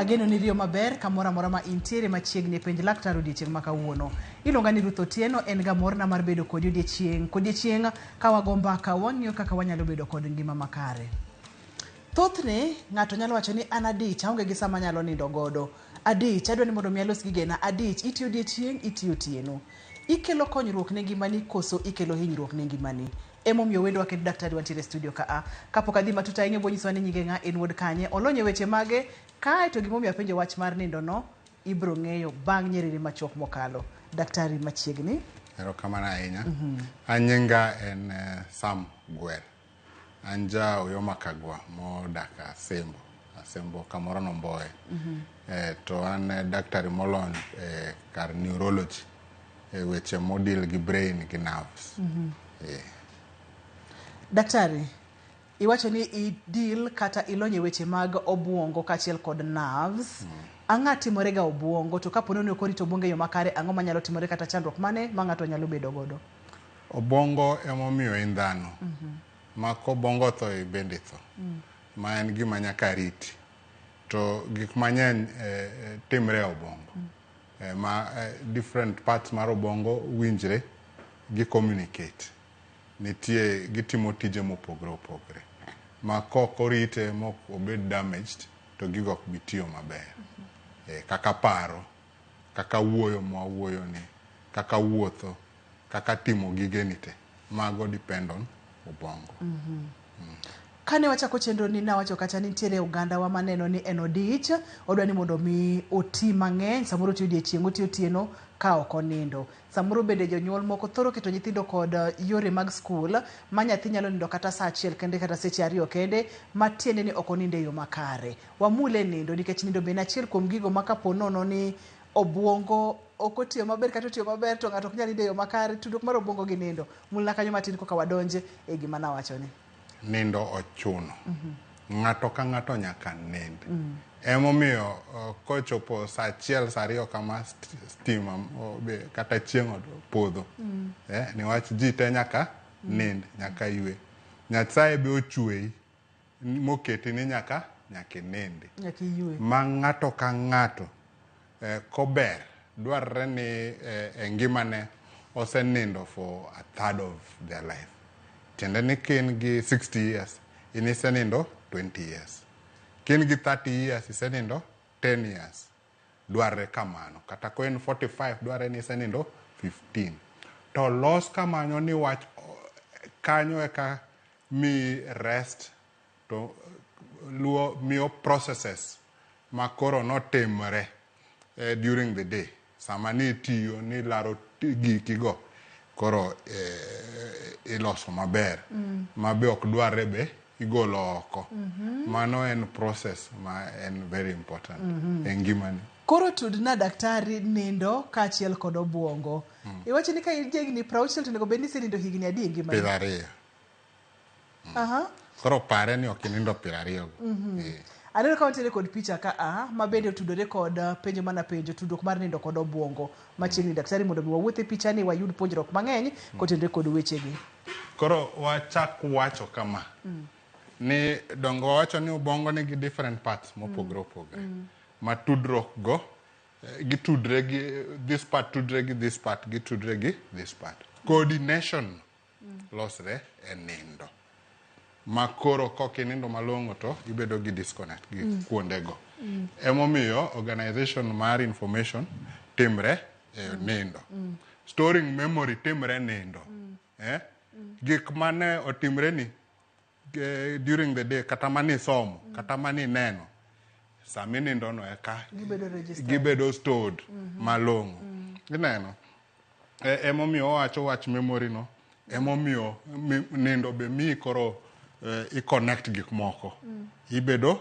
Ageno ni riyo maber kamora mora ma intiere machiegni penj laktar odiochieng' ma kawuono. Iluonga ni Ruth Otieno, en ga morna mar bedo kod odiochieng' ka wago mbaka wang'iyo kaka wanyalo bedo kod ngima makare. Thothne ng'ato nyalo wacho ni an adich aonge gi sama nyalo nindo godo. Adich adwa ni mondo mi alos gigena. Adich itiyo odiochieng', itiyo otieno. Ikelo konyruok ne ngimani koso ikelo hinyruok ne ngimani. Emomiyo wendo waketo daktari wantiere studio ka kapok adhi matut ahinya bonyiswa ni nyinge ng'a, en wuod kanye, olonye weche mage kae to gimomiyo apenjo wach mar nindo no ibro ng'eyo bang' nyerere machuok mokalo. Daktari machiegni. Erokamano ahinya. Anyinga en Sam Gwel. Anja Oyoma Kagwa modak Asembo kamoro no Mboe. To an daktari molony kar neurology weche modil gi brain gi nerves. Daktari, iwacho ni idil kata ilonye weche mag obuongo kachiel kod nerves. Ang'a timore ga obuongo to kapo ni ok orito obuongo e yo makare, ang'o manyalo timore kata chandruok mane ma ng'ato nyalo bedo godo? Obuongo emomiyo in dhano. Ma kobongo tho bende tho. Ma en gima nyaka riti. To gik mang'eny timre e obongo. Different parts mar obongo winjre gi communicate. Nitie gitimo tije mopogre opogre. Ma kokorite mok obed damaged to gigo ok bitiyo maber. Kaka paro, kaka wuoyo mwawuoyo ni, kaka wuotho, kaka timo gigeni te. Mago depend on obongo. Kane wachako chenro ni nawacho kata nitiere oganda wa maneno ni en odich, odwa ni mondo mi oti mang'eny, samoro tiyo odiochieng', otiyo otieno ka ok onindo. Samoro bende jonyuol moko thoro keto nyithindo kod yore mag skul ma nyathi nyalo nindo kata saa achiel kende kata seche ariyo kende, matiende ni ok onindo e yo makare. Wamule nindo nikech nindo be en achiel kuom gigo ma kapo nono ni obuongo ok otiyo maber kata otiyo maber to ng'ato ok nyal nindo e yo makare. Tudruok mar obuongo gi nindo. Mulna kanyo matin koka wadonje e gima nawacho ni. Nindo ochuno. Ng'ato ka ng'ato nyaka nind. Emomiyo kochopo saa achiel saa ariyo kama stima kata chieng' podho. Niwach ji te nyaka nind, nyaka ywe. Nyasaye be ochweyi moketi ni nyaka nindi. Nyaka ywe. Ma ng'ato ka ng'ato kober dwarre ni ngimane osenindo for a third of their life. Tiende ni kin gi 60 years, inisenindo 20 years. Kin gi 30 years, isenindo 10 years. Dwarre kamano. Kata ko en 45, dwarre ni isenindo 15. To los kamano ni wach kanyo eka mi rest to luo miyo processes ma koro notimre during the day. Sama ni tiyo ni laro gikigo koro iloso maber. Mabe ok dwarre be igolo oko. Mano en process ma en very important e ngimani. Koro tudna daktari nindo kachiel kod obuongo. Iwacho ni ka in higni 60 to onego bed ni isenindo higni adi e ngimani? 20. Koro pare ni ok inindo 20 go. Aneno ka wantiere kod picha ka ma bende otudore kod penjo mana penjo tudruok mar nindo kod obuongo. Machiegni daktari mondo mi wawuoth e picha ni wayud puonjruok mang'eny kotenore kod wechegi. Koro wachak wacho kama. Ni dongo wacho ni obongo nigi different parts mopogre opogre. Ma tudruok go gitudre gi this part tudre gi this part gitudre gi this part. Coordination losre e nindo. Ma koro kokinindo malong'o to ibedo gi disconnect gi kuondego. Emomiyo organization mar information timre nindo. Storing memory timre nindo. Gik mane otimre ni during the day kata mani somo kata mani neno sami nindo no eka gibedo stored malong'o. Gineno emomiyo wacho wach memory no emomiyo nindo be mi koro i-connect gik moko. Ibedo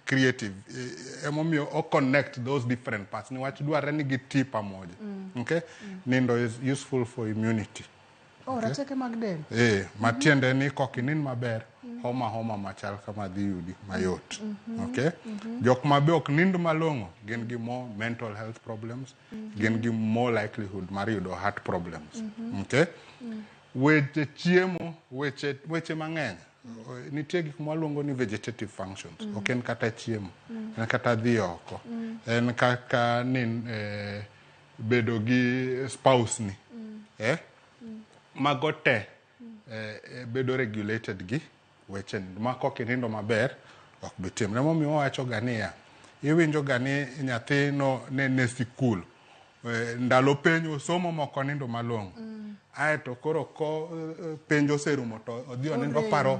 creative. Emomiyo o-connect those different parts. Niwach dwarre ni giti pamoja. Okay? Nindo is useful for immunity. Rateke mag del. Matiende ni kokinind maber, homa machal kama dhi yudi mayot. Okay? Jok mabe ok nind malong'o, gin gi more mental health problems, gin gi more likelihood mar yudo heart problems. Okay? Weche chiemo, weche mang'eny nitie gik mwaluongo ni vegetative functions. Ok en kata chiemo, en kata dhi oko, en kaka bedo gi spouse ni. Mago te bedo regulated gi weche ni. Ma kokinindo maber ok bitimre. Momiyo wawacho ga niya, iwinjo ga ni nyathino ne sikul, ndalo penjo somo moko nindo malong'o. Aeto koro ko penjo oserumo to odhi onindo oparo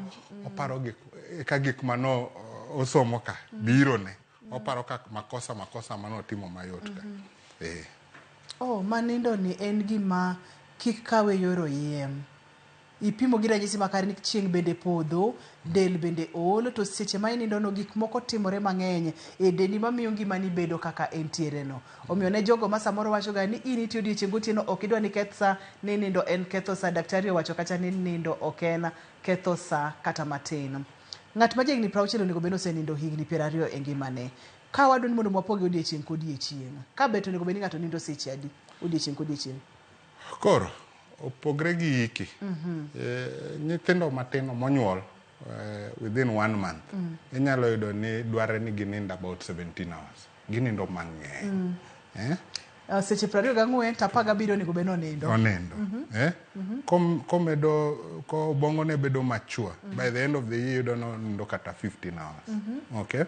gik mano osomo ka biro ne. Oparo ka makosa manotimo mayot ka. Manindo ni en gima kik kawe yoro yiem. Ipimo gi ranyisi makare ni chieng' bende podho, del bende ol, to seche ma inindo no gik moko timore mang'eny e dendi mamiyo ngimani bedo kaka entiere no. Omiyo ne jogo ma samoro wacho ga ni in itiyo odiochieng' gotieno ok idwa ni keth sa, ni nindo en ketho sa. Daktari owacho kacha ni nindo ok en ketho sa kata matin. Ng'at ma jahigni 60 onego bed ni osenindo higni 20 e ngimane. Ka wadwa ni mondo wapoge odiochieng' kodiochieng', ka bet onego bed ni ng'ato nindo seche adi odiochieng' kodiochieng'? Koro opogre gi hiki. Nyithindo matino monyuol within 1 month, inyalo yudo ni dware ni ginindo about 17 hours. Ginindo mang'eny. Seche 24 to 17 onego bed ni onindo. Ko obongo ne bedo mature, by the end of the year yudo nindo kata 15 hours. Okay?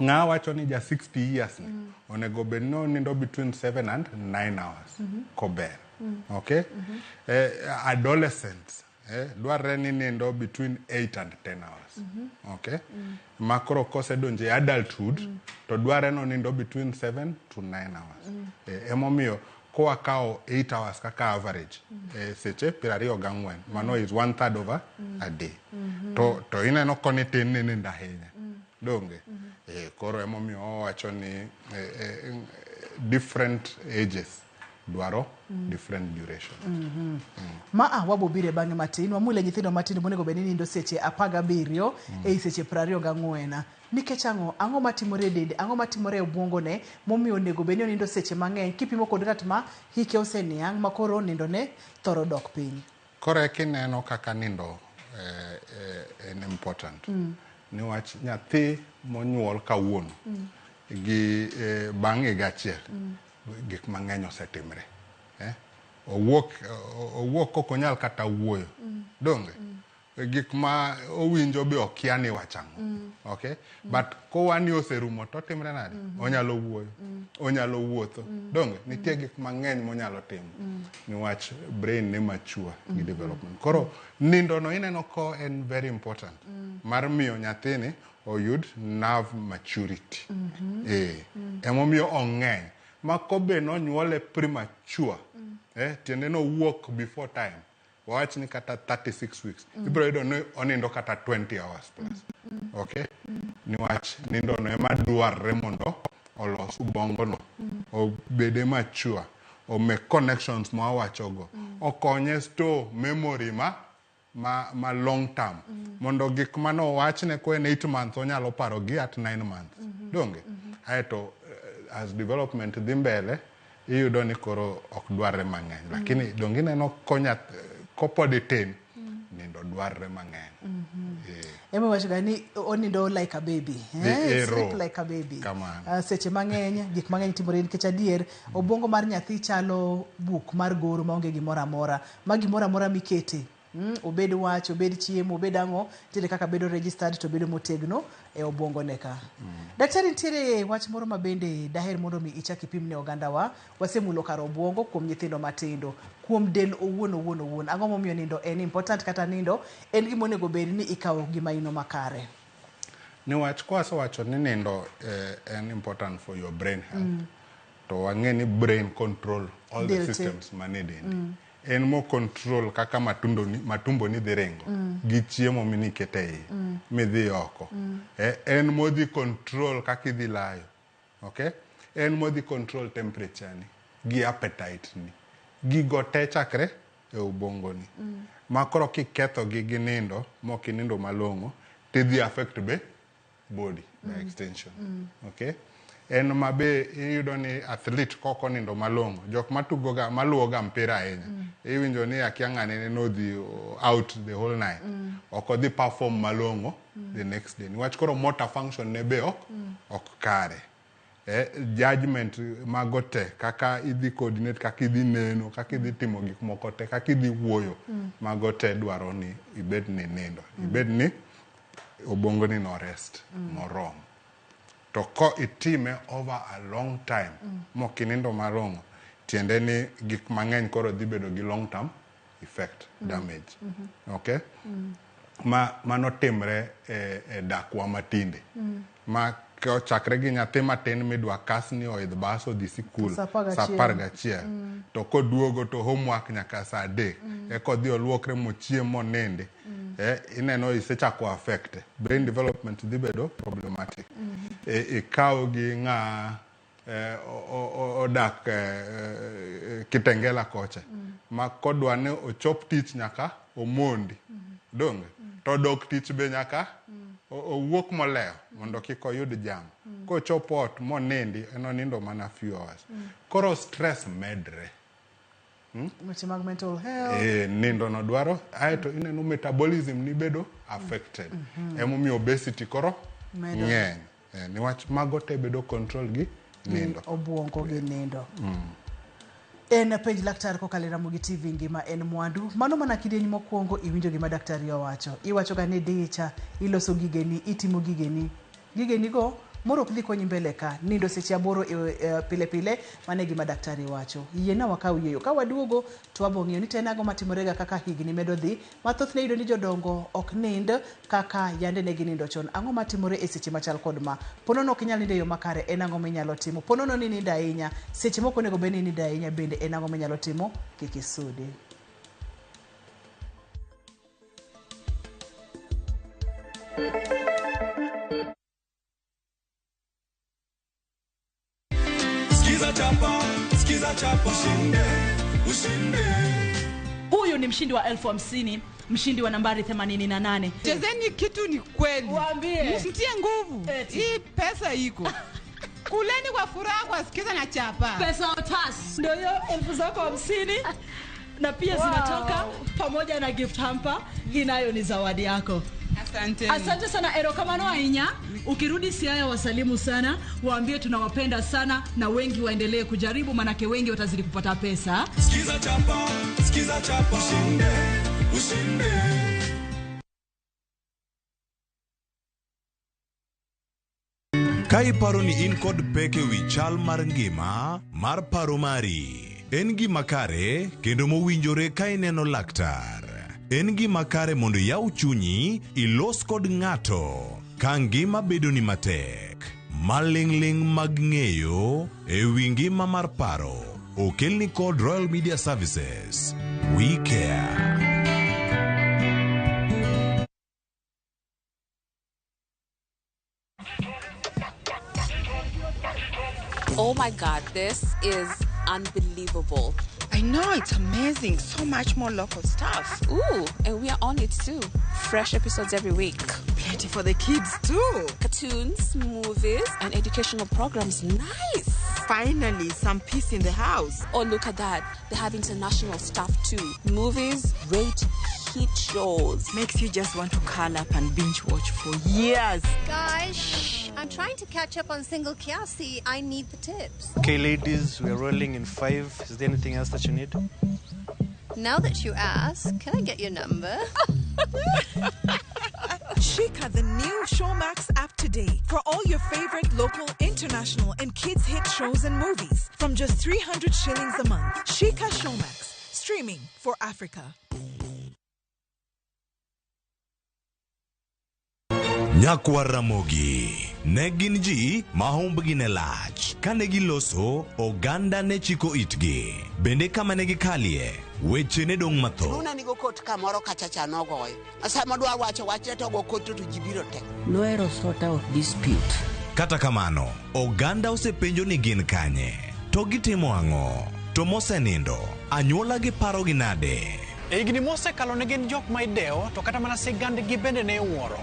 Ng'a wacho ni ja 60 years ni onego bed no nindo between 7 and 9 hours kober. Okay? Adolescents dwarre ni nindo between 8 and 10 hours. Okay? Makoro kose donje adulthood to dwarre no nindo between 7 to 9 hours. Emomiyo koa kao 8 hours kaka average seche 24, mano is 1/3 of a day. To ineno koni tin ni nindo ahinya. Donge? Koro emomiyo wacho ni different ages dwaro different duration. Wabobire bang'e matin wamule nyithindo matin monego bed ni nindo seche 17 ei seche 24. Nikech ang'o matimore e dende, ang'o matimore e obwongo ne momiyo onego bed ni onindo seche mang'eny kipimo kod ng'at ma hike oseniang' ma koro nindo ne thoro dok piny. Koro kineno kaka nindo en important. Niwach nyathi monyuol kawuono gi bang' higa achiel gik mang'eny osetimre. Owuok kok onyal kata wuoyo. Donge? Gik ma owinjo be okia ni wachang'o. Okay? But kowani oserumo to timre nade? Onyalo wuoyo. Onyalo wuotho. Donge? Nitie gik mang'eny monyalo timo. Niwach brain ne mature gi development. Koro nindo no ineno ko en very important. Mar miyo nyathini oyud nerve maturity. Emomiyo ong'eny. Ma kobe no nyuole premature. Tiende no wuok before time. Wawach ni kata 36 weeks. Ibro yudo ni onindo kata 20 hours plus. Okay? Niwach nindo no ema dwarre mondo olos ubongo no. Obede mature. O make connections ma wawacho go. Okonye store memory ma long term. Mondo gik mano wachne ko en 8 months onyalo paro gi at 9 months. Donge? Aeto as development dhi mbele iyudo ni koro ok dwarre mang'eny. Lakini donge ineno kopod tin nindo dwarre mang'eny. Ema wacho ga ni onindo like a baby. Sleep like a baby. Seche mang'eny gik mang'eny timore nikech adier obwongo mar nyathi chalo buk mar goro maonge gimoro amora. Ma gimoro amora mikete. Obed wach, obed chiemo, obed ang'o, tiende kaka bedo registered to bedo motegno e obwongo ne ka. Daktari, nitiere wach moro ma bende daher mondo mi ichak ipim ne oganda wa. Wasemulo kar obwongo kuom nyithindo matindo, kuom del owuon. Ang'o momiyo nindo en important kata nindo en gima onego bed ni ikawo gima ino makare? Niwach kwasewacho ni nindo en important for your brain health. To wang'e ni brain control all the systems mane dendi. En mo control kaka matumbo ni dhi ringo gi chiemo minikete iye midhi oko. En mo dhi control kaka idhi layo. Okay? En mo dhi control temperature ni gi appetite ni. Gigo te chakre e ubongo ni. Ma koro kiketho gi nindo mok inindo malong'o tidhi affect be body by extension. Okay? En mabe iyudo ni athlete koko nindo malong'o. Jok maluwoga mpira ahinya. Iwinjo ni akia ng'ane nodhi out the whole night. ok odhi perform malong'o the next day. Niwach koro motor function ne be ok kare. Judgment mago te, kaka idhi coordinate, kaka idhi neno, kaka idhi timo gik moko te, kaka idhi wuoyo, mago te dwaro ni ibed ni nindo. Ibed ni obongo ni no rest, morom. To ko itime over a long time, mokinindo malong'o, tiende ni gik mang'eny koro dhi bedo gi long term effect, damage. Okay? Mano timre e dakwa matinde. Ma chakre gi nyathi matin midwa kasni oidh bas odhi sikul sa 11 to koduogo to homework nyaka sa 3 kodhi oluokre mochiem moninde ineno isechako affect brain development dhi bedo problematic. Ikaw gi ng'a odak Kitengela kocha ma kodwa ne ochop tich nyaka omondi donge to dok tich be nyaka owuok moleo mondo kik oyud jam. Kochopo ot monindi enonindo mana few hours. Koro stress medre. Weche mag mental health. Nindo no dwaro aeto ineno metabolism ni bedo affected. Emomiyo obesity koro ng'eny. Niwach mago te bedo control gi nindo. Obuongo gi nindo. En penj laktar kokalo Ramogi TV ngima en mwandu. Mano mana kidieny mokwongo iwinjo gima daktari owacho. Iwacho ga ni dicha, iloso gigeni, itimo gigeni. Gigeni go moro ok dhi konyi mbele ka. Nindo seche 8 pile pile mane gima daktari wacho. Yiena wakaw yeyo. Ka waduogo to wabong'eyo ni tenago matimorega kaka higni medo dhi. Mathoth ne yudo ni jodongo ok nind kaka yande ne ginindo chon. Ang'o matimore e seche machal kod ma? Ponono ok inyal nindo yo makare, en ang'o minyalo timo? Ponono ni nindo ahinya. Seche moko nego bed ni nindo ahinya bende en ang'o minyalo timo? Kik isudi. Skiza chapa ushinde. Huyu ni mshindi wa 50,000, mshindi wa nambari 88. Chezeni kitu ni kweli. Waambie. Msitie nguvu. Hii pesa iko. Kuleni kwa furaha kwa Skiza na chapa. Pesa otas. Ndio hiyo 50,000 na pia zinatoka pamoja na gift hamper. Hii nayo ni zawadi yako. Asante. Asante sana erokamano ainya. Ukirudi Siaya wasalimu sana, waambie tunawapenda sana na wengi waendelee kujaribu manake wengi watazidi kupata pesa. Skiza chapa ushinde. Kai paro ni in kod peke wi chal mar ngima mar paro mari. En gima kare kendo mowinjore ka ineno laktar. En gima kare mondo yaw chunyi ilos kod ng'ato ka ngima bedo ni matek. Maling'ling mag ng'eyo e wi ngima mar paro okelni kod Royal Media Services. We care. Oh my God, this is unbelievable. I know, it's amazing. So much more local stuff. Ooh, and we are on it too. Fresh episodes every week. Plenty for the kids too. Cartoons, movies, and educational programs. Nice. Finally, some peace in the house. Oh, look at that. They have international stuff too. Movies, great hit shows. Makes you just want to curl up and binge watch for years. Guys, I'm trying to catch up on Single Kiasi. I need the tips. Okay, ladies, we're rolling in 5. Is there anything else that you need? Now that you ask, can I get your number? Shika, the new Showmax app today for all your favorite local, international, and kids' hit shows and movies from just 300 shillings a month. Shika Showmax, streaming for Africa. Nyakwa Ramogi ne gin ji mahumbgi ne lach kane giloso oganda ne chiko itgi bende kama ne gikalie weche ne dong matho nuna nigo kot kamoro kachacha nogoyo asama dwa wacho wachne to go kot to jibiro tek Noero sort out dispute. Kata kamano oganda osepenjo ni gin kanye to gitimo ang'o to mosenindo anyuola gi paro gi nade Igni mose kalo ne gin jok ma ideo to kata mana sigand gi bende ne wuoro.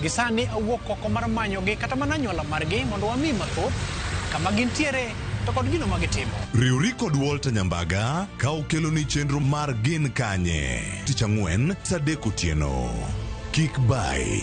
Gisani awuok oko mar manyo gi kata mana anyuola margi mondo wami mathoth kama gintiere to kod gino ma gitimo. Riwri kod Walter Nyambaga ka okelo ni chenro mar Gin Kanye. Tich Ang'wen saa 3 otieno. Kik bay.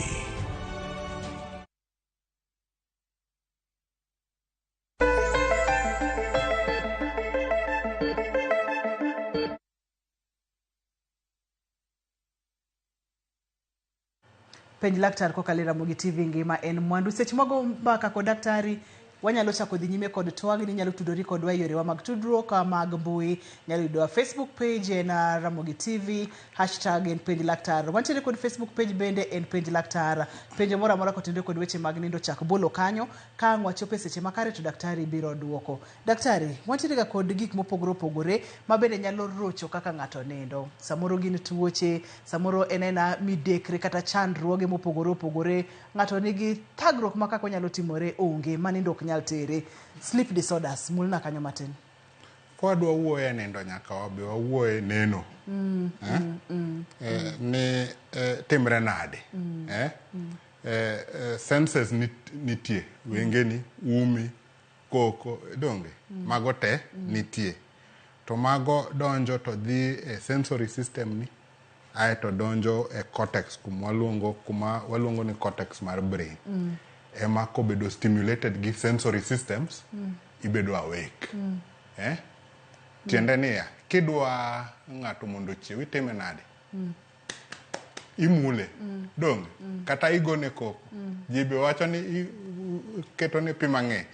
Penj laktar kokalo Ramogi TV ngima en mwandu. Seche mogo mbaka kod daktari wanyalo chako dhi nyime kod twagni, nyalo tudori kodwa yore wa mag tudruok mag mbui, nyalo yudo Facebook page na Ramogi TV #en penj laktar. Wantiere kod Facebook page bende en penj laktar. Penjo mora mora kotende kod weche mag nindo chak bolo kanyo ka ngwachope seche makare to daktari biro duoko. Daktari, wantiere ga kod gik mopogore opogore ma bende nyalo rocho kaka ngato nindo. Samoro gin tuoche, samoro enena midekre kata chandruoge mopogore opogore, ngato nigi thagruok ma kaka nyalo timore onge manindo nyal tere. Sleep disorders mulna kanyo matin. Kwa dwa wuoye nindo nyaka wabe wawuoye neno. Ni timre nade. Senses nitie. Wengeni, umi, koko, donge. Mago te nitie. To mago donjo to dhi sensory system ni. Ae to donjo cortex kuma waluongo ni cortex mar brain. Ema kobedo stimulated gi sensory systems, ibedo awake. Tiende niya, kidwa ng'ato mondo chiew itime nade? Imule, donge, kata igone koko. Jibe wacho ni keto ni pi mang'eny.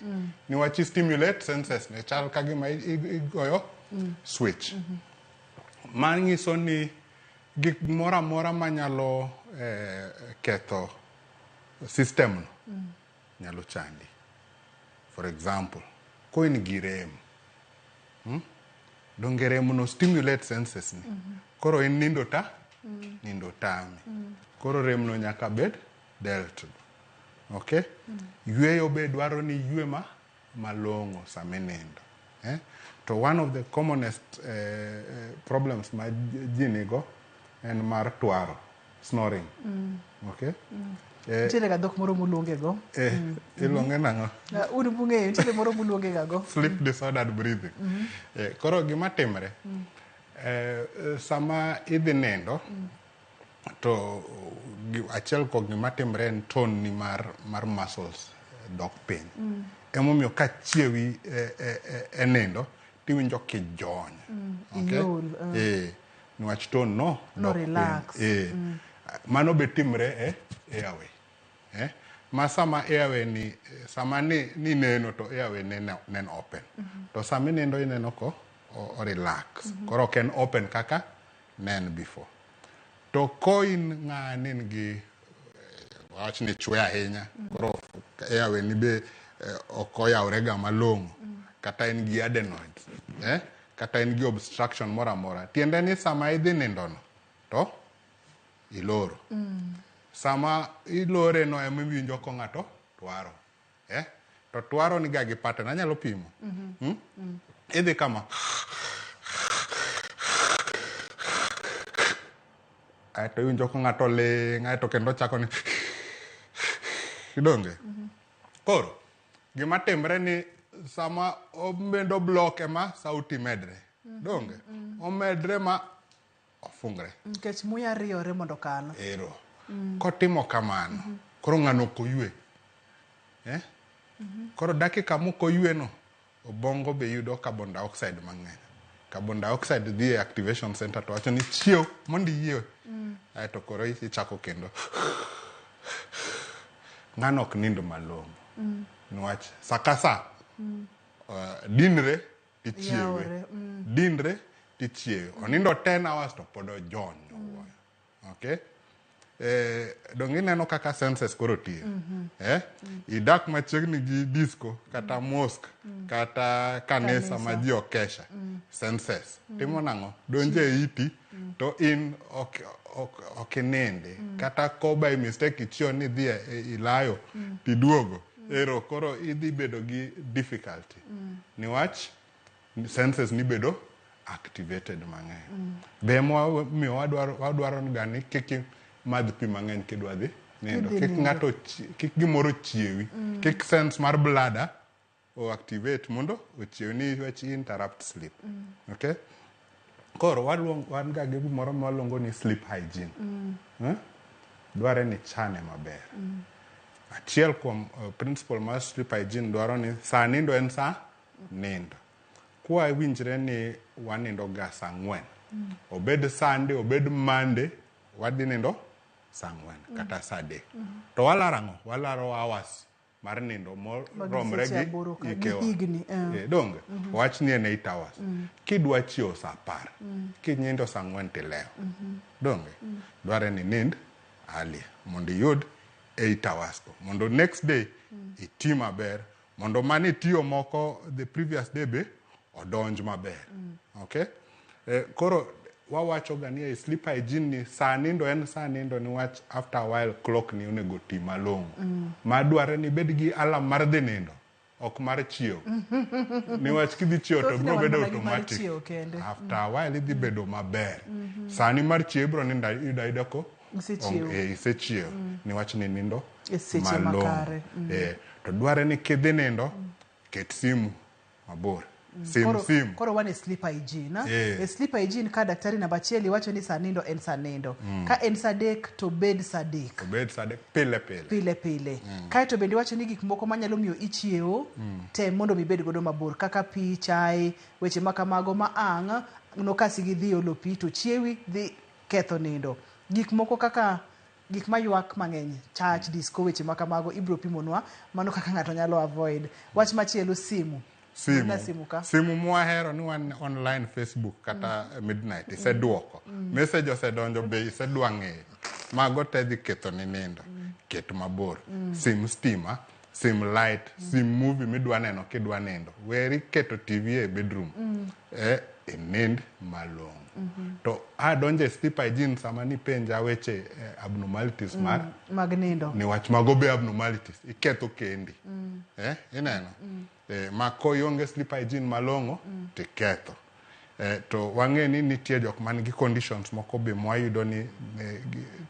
Niwach stimulate senses ne chal ka gima igoyo switch. Manyiso ni gik mora mora manyalo ketho system no nyalo chandi. For example, ko in gi rem, donge rem no stimulate senses ni. Koro in nindo tami. Koro rem no nyaka bed dealt. Okay? Yweyo be dwaro ni ywe malongo same nindo. To one of the commonest problems ma ji nigo en mar twaro, snoring. Okay? Tiene ga dok moro mulonge go. Ilonge nango. Unu bunge tiene moro mulonge go. Sleep disordered breathing. Koro gima timre. Sama idhi nindo to achiel ko gima timre en tone ni mar muscles dok piny. Emomiyo ka chiewi nindo tiwinjo kijony. Okay? Niwach tone no relax. Mano be timre airway. Ma sama airway ni sama ni neno to airway nen open. To sama nindo ineno ko o relax. Koro ken open kaka nen before. To ko in ng'anin gi wach ni chwe ahinya. Koro airway ni be okoyawre ga malong'o. Kata in gi adenoids. Kata in gi obstruction mora mora. Tiende ni sama idhi nindo no to iloro. Sama ilore no emiwinjo ko ng'ato twaro. To twaro ni ga gi pattern, anyalo pimo. Idhi kama. Aeto iwinjo ko ng'ato ling', aeto kendo chako ni idonge. Koro, gima timre ni sama omedo block ema sauti medre. Donge. Omedre ma ofungre. Kech muya riyore mondo kano. Ero. Kotimo kamano. Koro ng'ano koywe. Koro dakika moko ywe no, obongo be yudo carbon dioxide mang'eny. Carbon dioxide dhi e activation center to wacho ni chiew mondo yiewe. Aeto koro ichako kendo. Ng'ano ok nindo malong'o. Niwach sakasa dinre tichiewe. Dinre tichiewe. Onindo 10 hours to pod ojony. Okay? Dongi neno kaka senses koro tiyo. Idak machiegni gi disco, kata mosque, kata kanisa ma ji okesha. Senses. Timo nang'o? Donje iti, to in ok nende. Kata ko by mistake ichio ni dhi ilayo, tiduogo. Ero koro idhi bedo gi difficulty. Niwach, senses ni bedo activated mang'eny. Bemo miyo wadwaro gani kiki madh pi mang'eny kidwa dhi nindo. Kik ng'ato, kik gimoro chiewi. Kik sense mar blada o activate mondo ochiew ni wech interrupt sleep. Okay? Koro wan ga gi gimoro maluongo ni sleep hygiene. Dware ni chane maber. Achiel kuom principle mar sleep hygiene dwaro ni saa nindo en saa nindo. Kwa winjre ni wanindo ga saa 4. Obed Sunday, obed Monday, wadhi nindo saa 4 kata saa 3. To walaro hours mar nindo romre gi ikewa. Donge wach ni en 8 hours. Kidwa chiew saa 10, kinindo saa 4 tilewo. Donge dware ni nind early mondo yud 8 hours ko. Mondo next day iti maber, mondo mani tiyo moko the previous day be odonj maber. Okay? Koro wawacho gani sleep hygiene ni saa nindo en saa nindo ni wach after a while clock ni onego ti malongo. Madware ni bed gi alarm mar dhi nindo, ok mar chiew. Ni wach kidhi chiew to bro bedo automatic. After a while idhi bedo maber. Sani mar chiew bro nindo ida ko isechiew. Ni wach ni nindo malongo. To dware ni kidhi nindo ket simu mabor. Koro wane sleep hygiene. Sleep hygiene ka daktari namba achiel wacho ni saa nindo en saa nindo. Ka en saa 3 to bed saa 3. Obed saa 3 pile. Kae to bende wacho ni gik moko manyalo miyo ichiewo tem mondo mibed godo mabor kaka pi, chai, weche makamago ma ang' nokasi gi dhi olo pi to chiewi dhi ketho nindo. Gik moko kaka gik mayuak mang'eny, church, disco, weche makamago ibro pimonwa mano kaka ng'ato nyalo avoid. Wach machielo simu. Simu mwahero ni wan online Facebook kata midnight iseduoko. Message osedonjo be isedwa ng'eyo. Mago te dhi ketho ni nindo. Ket mabor. Sim stima, sim light, sim movie midwa neno kidwa nindo. Weri keto TV e bedroom. Nind malongo. To adonje sleep hygiene sama ni penja weche abnormalities mag nindo. Ni wach mago be abnormalities. Iketho kendi. Ineno? Ma koyonge sleep hygiene malongo tiketho. To wang'e ni nitie jok man gi conditions moko be mwayudo ni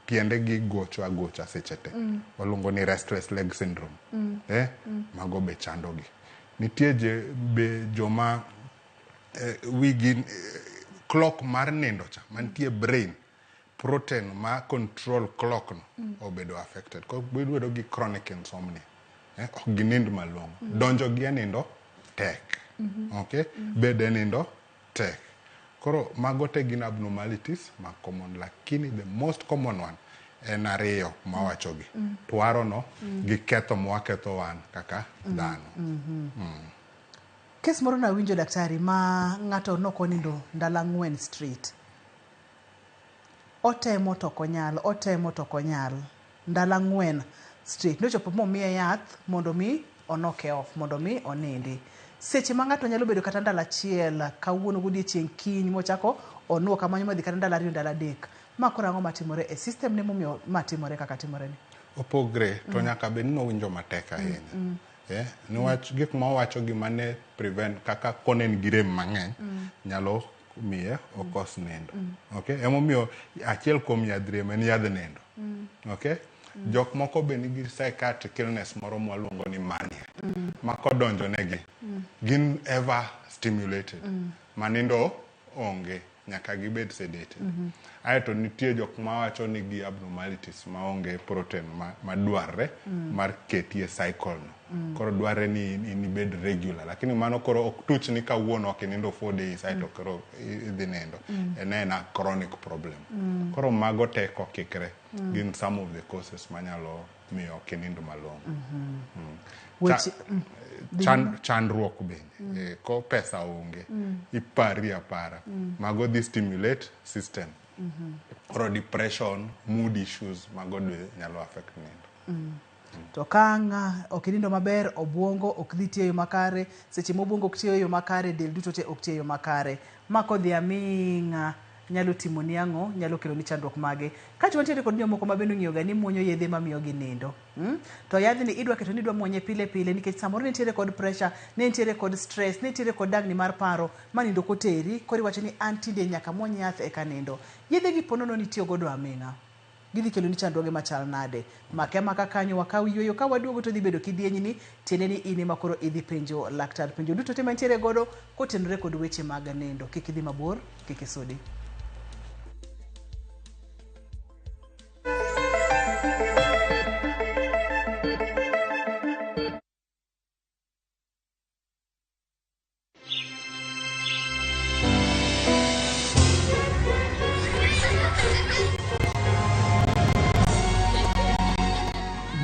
tiende gi gocho agocha seche te. Waluongo ni restless leg syndrome. Mago be chando gi. Nitie be joma wigi clock mar nindo cha mantie brain protein ma control clock no obedo affected. Ko bedo gi chronic insomnia. Ok ginind malongo. Donjo gi nindo tek. Okay? Bede nindo tek. Koro mago te gin abnormalities ma common, lakini the most common one en ariyo mawacho gi. Twaro no gi ketho mwaketho wan kaka dhano. Kes moro na winjo daktari ma ng'ato noko nindo ndala 4 street. Otemo to konyal. Ndala 4 street. Nochopo momiye yath mondo mi onoke off, mondo mi onindi. Seche ma ng'ato nyalo bedo kata ndala achiel kawuono godiechieng' kiny mochako onuo kamanyo madhi kata ndala 2 ndala 3. Ma koro ang'o matimore e system ne momiyo matimore kaka timore ni? Opogre to nyaka be no winjo matek ahinya. Ni wach gik ma wacho gima ne prevent kaka konen gi rem mang'eny nyalo miye okos nindo. Okay? Emomiyo achiel kuom yadh rem en yadh nindo. Okay? Jok moko be nigi psychiatric illness moro mwaluongo ni mania. Ma kodonjo negi gin ever stimulated. Manindo onge nyaka gibed sedated. Aeto nitie jok ma wacho ni gi abnormalities ma onge protein ma dwarre mar ketie cycle no. Koro dwarre ni bed regular. Lakini mano koro ok tuch ni kawuono ok nindo 4 days aeto koro idhi nindo. En a chronic problem. Koro mago te kokikre gin some of the causes manyalo miyo ok nindo malongo. Chandruok bende. Ko pesa onge. Ipari apara. Mago dhi stimulate system. Koro depression, mood issues, mago nyalo affect nindo. To kanga okinindo maber, obwongo ok dhi tiyo makare, seche mobwongo ok tiyo makare, del duto te ok tiyo makare. Mako dhi aming'a nyalo timo ni ang'o, nyalo kelo ni chandruok mage. Ka to nitiere kod jomoko mabendo ng'iyo ga ni muonyo yedhe mamiyo gi nindo. To yadhni idwa keto ni idwa muonye pile pile nikech samoro nitiere kod pressure, nitiere kod stress, nitiere kod dagni mar paro, manindo koteri, kori wacho ni antinde nyaka muony yath eka nindo. Yedhe gi ponono nitiyo godo aming'a. gidhi kelo ni chandruoge machal nade. Make maka kanyo wakaw yueyo ka waduogo to dhi bedo kidieny ni tiende ni ine makoro idhi penjo laktar penjo duto te mantiere godo kotenore kod weche mag nindo. Kik idhi mabor, kik isudi.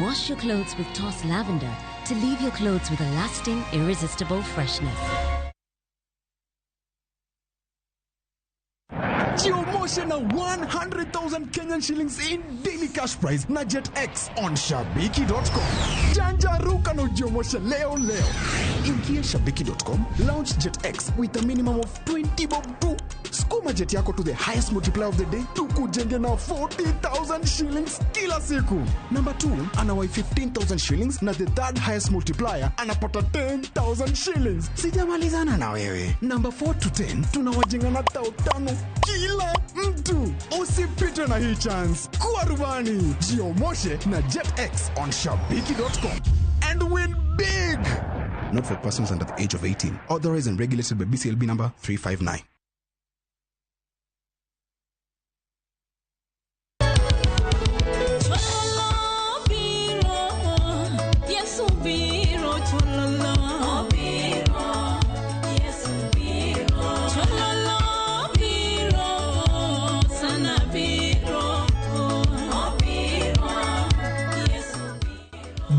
Wash your clothes with Toss Lavender to leave your clothes with a lasting, irresistible freshness. Geomotion na 100,000 Kenyan shillings in daily cash prize na JetX on Shabiki.com. Janjaruka no Geomotion leo. Ingia Shabiki.com, launch JetX with a minimum of 20 bob too. Skuma jet yako to the highest multiplier of the day, tukujenge na 40,000 shillings kila siku. Number 2, anawai 15,000 shillings na the third highest multiplier anapata 10,000 shillings. Sijamalizana na wewe. Number 4 to 10, tunawajenga na 5,000 kila mtu. Usipite na hii chance. Kuwa rubani. Jiomoshe na JetX on Shabiki.com and win big. Not for persons under the age of 18. Authorized and regulated by BCLB number 359.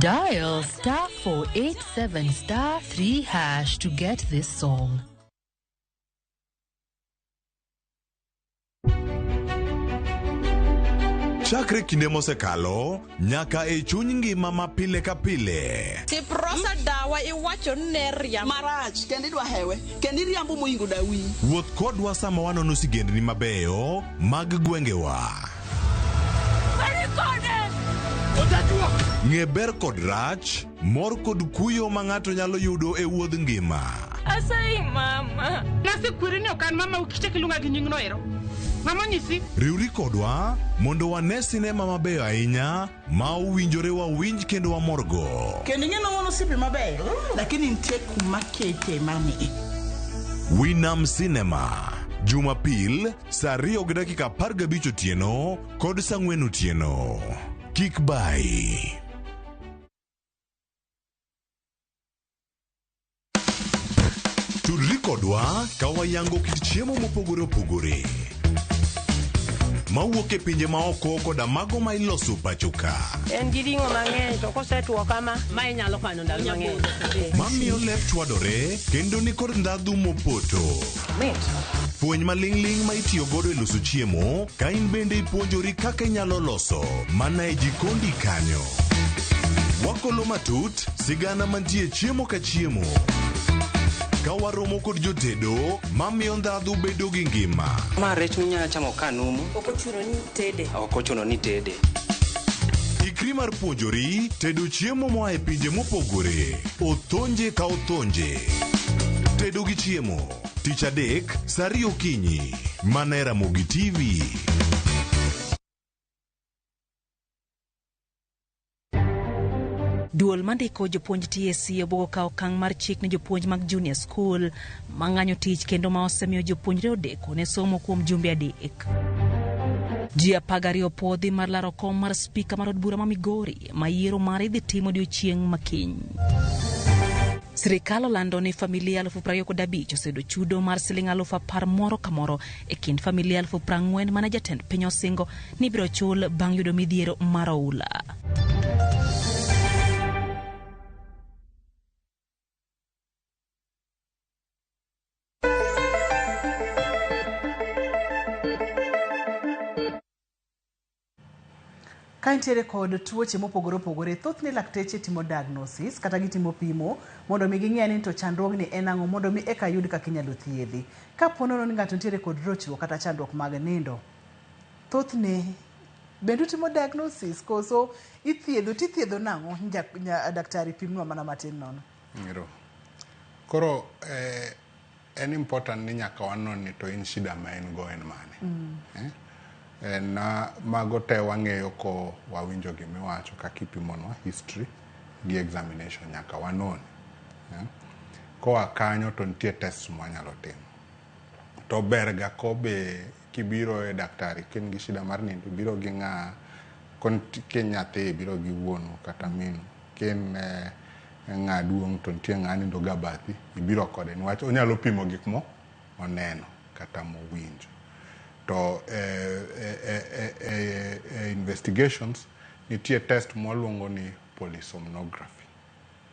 Dial *487*3# to get this song. Chakre kinde mosekalo nyaka e chuny ngima ma pile ka pile. Tiprosa dawa iwacho neria marach kendi dwa hewe kendi riambo moingo dawi. Wuoth kodwa sama wanono sigendni mabeyo mag gwengewa. Ng'e ber kod rach, mor kod kuyo ma ng'ato nyalo yudo e wuodh ngima. Asai mama. Nasi kwirine okan mama ukicheki lunga gi nyingno ero. Mama nyisi. Riuri kodwa mondo wane sinema mabeyo ahinya ma owinjore wawinj kendo wamorgo. Kendi ng'eno wono sipi mabeyo lakini nitie kuma kete mani. Winam Cinema. Jumapil, saa 2:15 otieno kod saa 4 otieno. Kik bai. Tudri kodwa kawayango kit chiemo mopogore opogore. Mawuok e pinje maoko koda mago ma iloso pachoka. En gi ring'o mang'eny to kosetuo kama ma inyalo kano ndalo mang'eny. Mamiyo lep chwadore kendo ni kod ndhadhu mopoto. Puonj maling'ling ma itiyo godo e loso chiemo, ka in bende ipuonjori kaka inyalo loso mana e jikondi kanyo. Wakolo matut, sigana mantie chiemo ka chiemo. Ka waromo kod jotedo, mamiyo ndhadhu bedo gi ngima. Ma rech minyalo chamo kanumu. Ok ochuno ni tede. Ok ochuno ni tede. Ikri mar puonjori tedo chiemo moa e pinje mopogore. Othonje ka othonje. Tedo gi chiemo. Tich adek, saa 2 okinyi. Mana e Ramogi TV. Duol mandiko jopuonj TSC obogo ka okang' mar chik ne jopuonj mag junior school mang'anyo tich kendo ma osemiyo jopuonjre odeko ne somo kuom jumbe adek. Ji 12 opodhi mar laro kom mar spika mar od bura ma Migori ma yiero mare dhi timo odiechieng' makiny. Sirikal olando ni familia 25,000 osedo chudo mar Sh10,000 moro ka moro e kind familia 40,000 mana jatend piny osingo ni biro chul bang' yudo midhiero mar oula. Kaintiere kod tuoche mopogore opogore, thothne lakteche timo diagnosis kata gitimo pimo mondo mi ging'e ni to chandruogni en ang'o mondo mi eka yud kaka inyalo thiedhi. Ka ponono ni ng'ato nitiere kod rochruok kata chandruok mag nindo, thothne bende timo diagnosis koso ithiedho nang'o daktari pimnwa mana matin nono. Koro en important ni nyaka wanon ni to in shida ma en go en mane. na mago te wang'eyo ko wawinjo gimiwacho ka kipimonwa history gi examination nyaka wanon. Koa kanyo to nitie test mwanyalo timo. To berga ko be kibiro e daktari kin gi shida mar nindo biro gi ng'a kon nyathi biro gi wuonu kata minu kin ng'a duong' to nitie ng'a nindo ga bathi ibiro kode niwach onyalo pimo gik mo oneno kata mowinjo. To investigations nitie test mwaluongo ni polysomnography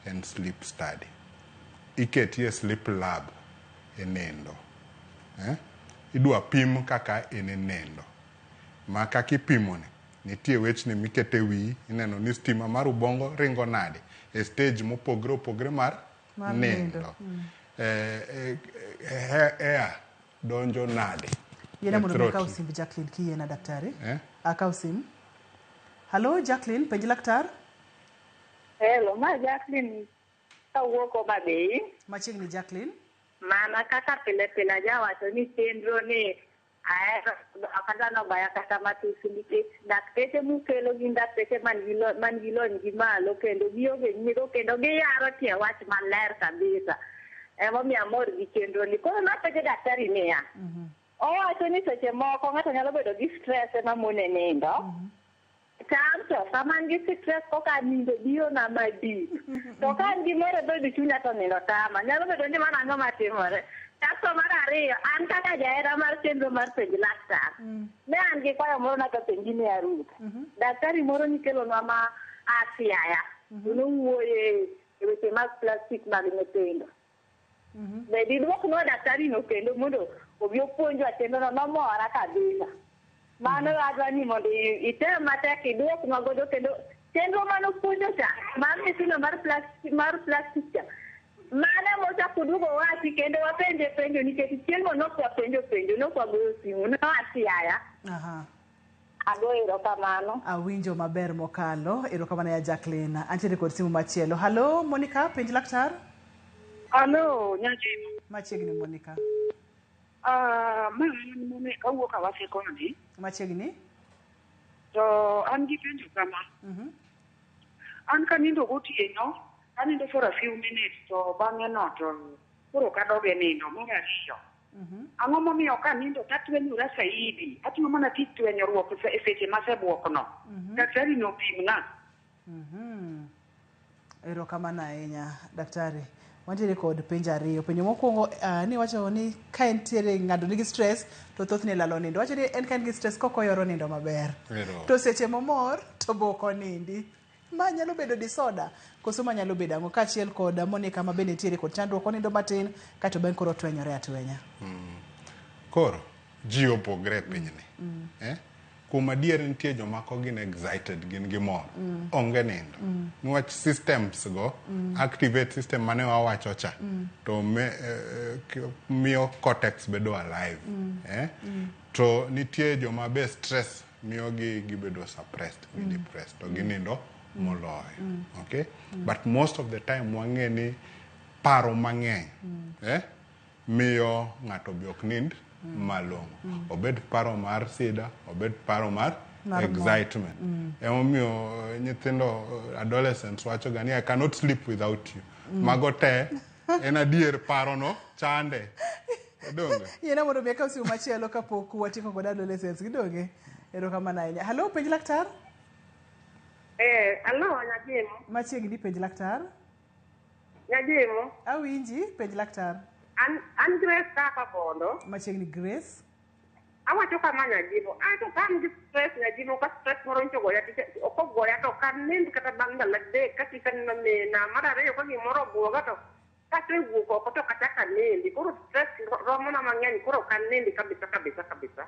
and sleep study. Iketie sleep lab e nindo. Idwa pim kaka ene nindo. Ma kaka ipimone nitie wechni mikete wi ineno ni stima mar ubongo ringo nade e stage mopogre mar nindo. Donjo nade. Yena mondo mekao sim Jacqueline kiyena daktari. Akao sim. Hello Jacqueline, penj laktar. Hello, ma Jacqueline. Kawuoko Babei. Machiegni Jacqueline. Mana kaka pile jawacho ni chenro ni aero akata no baya kata matusi nikech dakteche mukelo gi dakteche man gi lony gi malo kendo gionge nyiro kendo giyaro tie wach maler kabisa. Emomiyo amor gi chenro ni. Koro napenjo daktari niya. Owacho ni seche moko ng'ato nyalo bedo gi stress ema mone nindo. Tanto saman gi stress koka nindo dio na madi. To kan gi mere bedo chunya to nindo tama. Nyalo bedo ni mana ang'o matimore. Kasto mar ariyo, an kaka jahera mar chenro mar penj laktar. Ne an gi kwayo moro naka penji ni Arut. Daktari moro nikelonwa ma Asiaya. Nowuoye e weche mag plastic mag nyithindo. Be diduoknwa daktari no kendo mondo obi opuonjwa chenrono nomora kabisa. Mano adwa ni mondo item matek iduoknwa godo kendo chenro manopuonjo cha mar nyithindo mar plastic cha. Mane mochako duogo wati kendo wapenje penjo nikech chieng'no nokwapenjo nokwagoyo simu no Asiaya. Ago erokamano. Awinjo maber mokalo. Erokamano ya Jacqueline. Antiere kod simu machielo. Hello Monica, penj laktar. Hello, Nyajimo. Machiegni Monica. Mane kawuok Awase koni. Machiegni. To an gi penjo kama. An kanindo gotieno, anindo for a few minutes to bang'e no to koro kadoge nindo mar ariyo. Ang'o momiyo kanindo tatwenyora saidi. Atimo mana titwenyruok e seche masebuokno. Daktari nopimna. Erokamano ahinya daktari. Wantiere kod penj ariyo. Penjo mokwongo ni wacho ni ka entiere ng'ado nigi stress to thothne lalo nindo. Wacho ni en ka en gi stress kokoyoro nindo maber. To seche momor to boko nindi. Ma nyalo bedo disorder. Koso ma nyalo bedo ang'o kaachiel kod Monica ma bende nitiere kod chandruok onindo matin kato bang' koro twenyore atwenya. Koro ji opogre e pinyni. Kuom adier nitie jomako gin excited gin gi mor. Onge nindo. Niwach systems go activate system mane wawacho cha to miyo cortex bedo alive. To nitie joma be stress miyo gibedo suppressed, depressed to ginindo moloyo. Okay? But most of the time wang'e ni paro mang'eny miyo ng'ato be ok nind malong'o. Obed paro mar sida, obed paro mar excitement. Emomiyo nyithindo adolescents wacho ga ni I cannot sleep without you. Mago te en adier paro no chande. Donge. Yena mondo miaka usiu machielo kapok watiko kod adolescents gidonge. Erokamano ahinya. Hello penj laktar. Hello Nyajimo. Machiegni penj laktar. Nyajimo. Awinji penj laktar. An Grace kaka Bondo. Machiegni Grace. Awacho kama Nyajimo. Ato kan gi stress Nyajimo ka stress moro nchogoya okogoya to kan nind kata bang' ndalo adek kati kan na mar ariyo ka gimoro buoga to kata wuok oko to kata ka nindi. Koro stress romo na mang'eny koro kan nindi kabisa.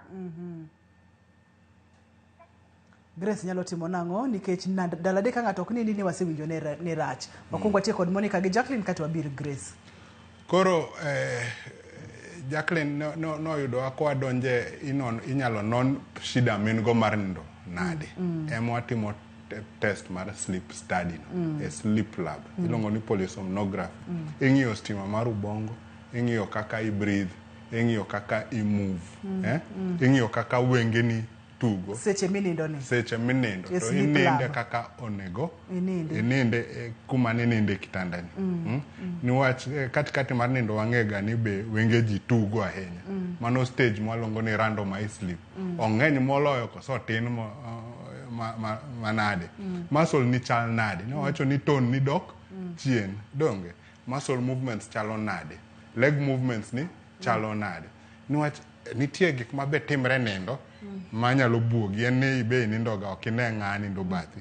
Grace nyalo timo nang'o nikech ndalo adek ka ng'ato ok nindi ni wasewinjo ne rach. Wakwongo watie kod Monica gi Jacqueline kato wabir Grace. Koro Jacqueline noyudo ako adonje inyalo non shida min go mar nindo nade. Ema watimo test mar sleep study no. Sleep lab. Iluongo ni polysomnography. Ing'iyo stima mar ubongo, ing'iyo kaka i breathe, ing'iyo kaka i move. Ing'iyo kaka wengeni tugo seche minindo ni to ininde kaka onego ininde kuma nininde kitandani niwach katikati mar nindo wang'ega ni be wenge ji tugo ahinya mano stage mwaluongo ni randomized sleep ong'eny moloyo koso tin manade muscle ni chal nade niwacho ni tone ni dok chien donge muscle movements chalo nade leg movements ni chalo nade niwach nitie gik mabe timre nindo manyalo buogi en ni ibe nindoga ok ine ng'a nindo bathi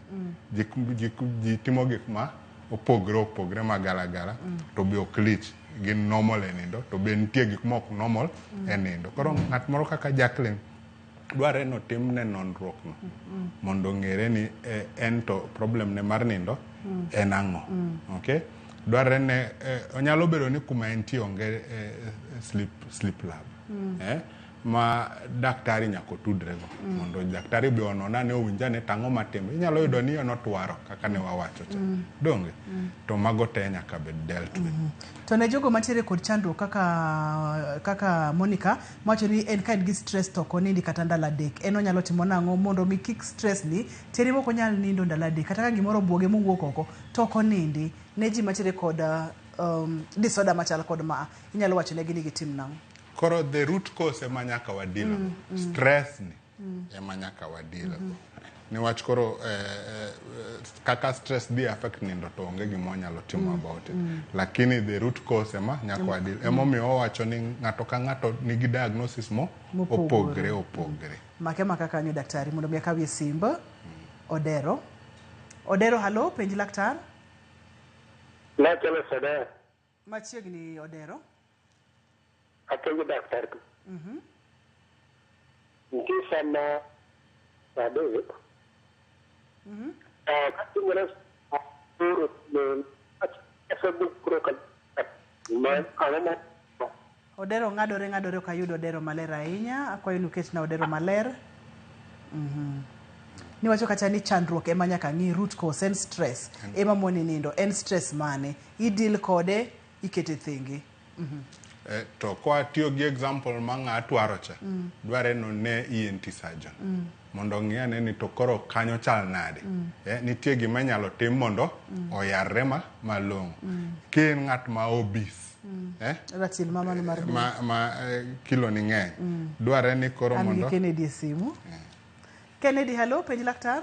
ji timo gik ma opogre magala to be ok lich gin normal e nindo to be nitie gik ma ok normal e nindo koro ng'at moro kaka Jacqueline dware no timne nonruok no mondo ng'ere ni en to problem ne mar nindo en ang'o okay dware ne onyalo bedo ni kuma entie onge sleep lab ma daktari nyako tudrego mondo daktari be onona ne owinja ne tang'o matimbe inyalo yudo ni onotwaro kaka ne wawacho cha donge to mago te nyaka bed dealt with to ne jogo matiere kod chandruok kaka Monica mawacho ni en kind gi stress to konindi kata ndalo adek en onyalo timo nang'o mondo mi kik stress ni teri moko nyal nindo ndalo adek kata ka gimoro buoge mowuok oko to konindi ne ji matiere kod disorder machal kod ma inyalo wacho ne gini gitim nang'o koro the root cause ema nyaka wadilo stress ni ema nyaka wadilo niwach koro kaka stress di affect nindo to onge gimo nyalo timo about it lakini the root cause ema nyaka wadilo ema omiyo wawacho ni ng'ato ka ng'ato nigi diagnosis opogre make kanyo daktari mondo mi akawie simb Odero halo penji laktar Nachalo sada machiegni Odero apenjo daktari nti sama sade katimana puro ne Facebook kroka ma ana Odero ng'adore ok ayudo Odero maler ahinya akwayo nuket na Odero maler niwacho kacha ni chandruok ema nyaka ng'i root cause en stress ema moni nindo en stress mane idil kode ikete thingi to kwa tiyo gi example ma ng'ato waro cha dware no ne ENT surgeon mondo ng'iyane ni to koro kanyo chal nade nitie gima nyalo tim mondo oyarre malong'o kin ng'at ma obese ratil mama ni mar ma kilo ni ng'eny dware ni koro mondo Kennedy simu Kennedy halo penji laktar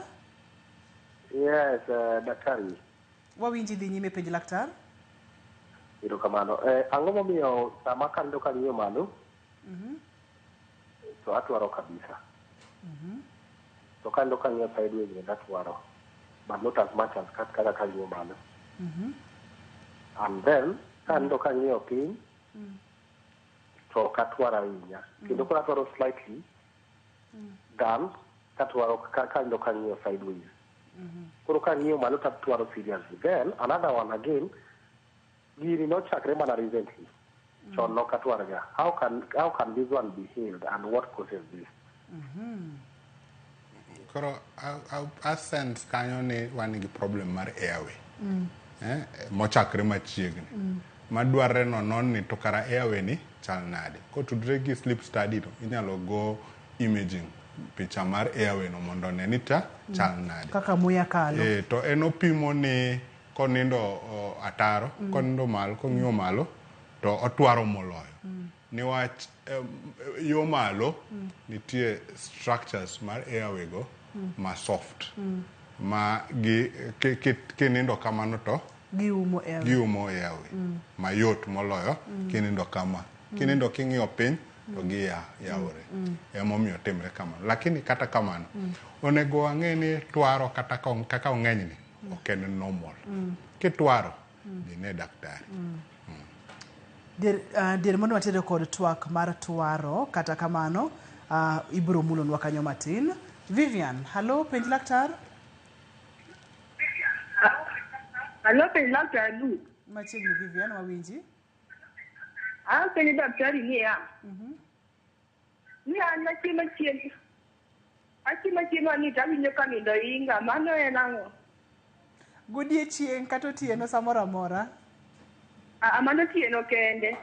Yes daktari wawinji dhi nyime penji laktar Iro kamano ang'o momiyo sama kando kanyo malo to atwaro kabisa to kando kanyo sideways ne atwaro but not as much as kaka kanyo malo and then kando kanyo piny to katwaro ahinya kendo koro atwaro slightly than katwaro kando kanyo sideways koro kanyo malo tatwaro seriously then another one again gini no chakre mana recently chon no katwarga how can this one be healed and what causes this koro a sense kanyo ni wan gi problem mar airway mochakre machiegni madwarre no non ni to kara airway ni chal nade ko tudre gi sleep study to inyalo go imaging picha mar airway no mondo ne ni ta chal nade kaka muya kalo to enopimo ni konindo ataro konindo malo kong'iyo malo to otwaro moloyo niwach yo malo nitie structures mar airway go ma soft ma kinindo kamano to giumo airway mayot moloyo kinindo kama kinindo king'iyo piny to giyawore emomiyo timre kamano lakini kata kamano onego wang'e ni twaro kata kaka ong'enyni ok en normal kitwaro dine daktari dier mondo watere kod twak mar twaro kata kamano ibro mulonwa kanyo matin Vivian halo penj laktar halo penj laktar lu machiegni Vivian wawinji penj daktari ni ya ni ana chiema ni tawinjo ka nindo inga mano en ang'o godiechieng' kata otieno samoro amora mano otieno kende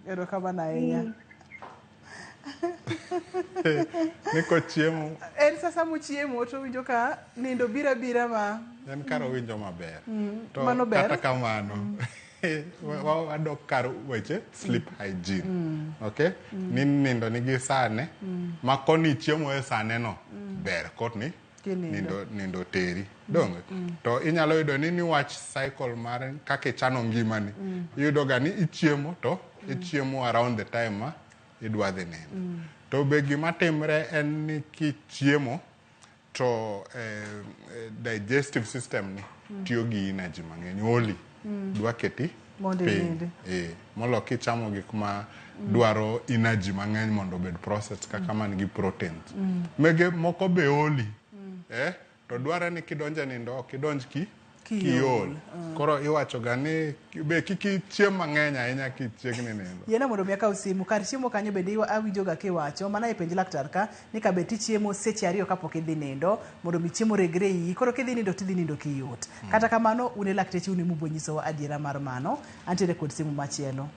erokamano ahinya Niko chiemo. En sasa mochiemo to winjo ka nindo bira ma. En karo winjo maber. To mano ber. Kata kamano. Wadok kar weche sleep hygiene. Okay? Nindo nigi sane. Ma koni chiemo e sane no. Ber kotni. Nindo teri. Donge. To inyalo yudo ni wach cycle mar kaka chano ngimani. Yudo ga ni ichiemo to ichiemo around the time ma idwa dhi nindo. To be gima timre en ni kichiemo to digestive system ni tiyo gi energy mang'eny oli dwa keti piny. Molo kichamo gik ma dwaro energy mang'eny mondo obed processed kaka man gi proteins. Mege moko be oli. To dware ni kidonje nindo ok idonj kiol. Koro iwacho ga ni be kiki chiemo mang'eny ahinya kichiegni nindo. Yena mondo miaka usimu kar chiemo kanyo bende awinjo ga kiwacho mana e penj laktar ka ni ka beti chiemo seche 2 kapok idhi nindo mondo mi chiemo regre yi koro kidhi nindo tidhi nindo kiyot. Kata kamano une lakteche une mubo nyiso adiera mar mano antiere kod simu machielo.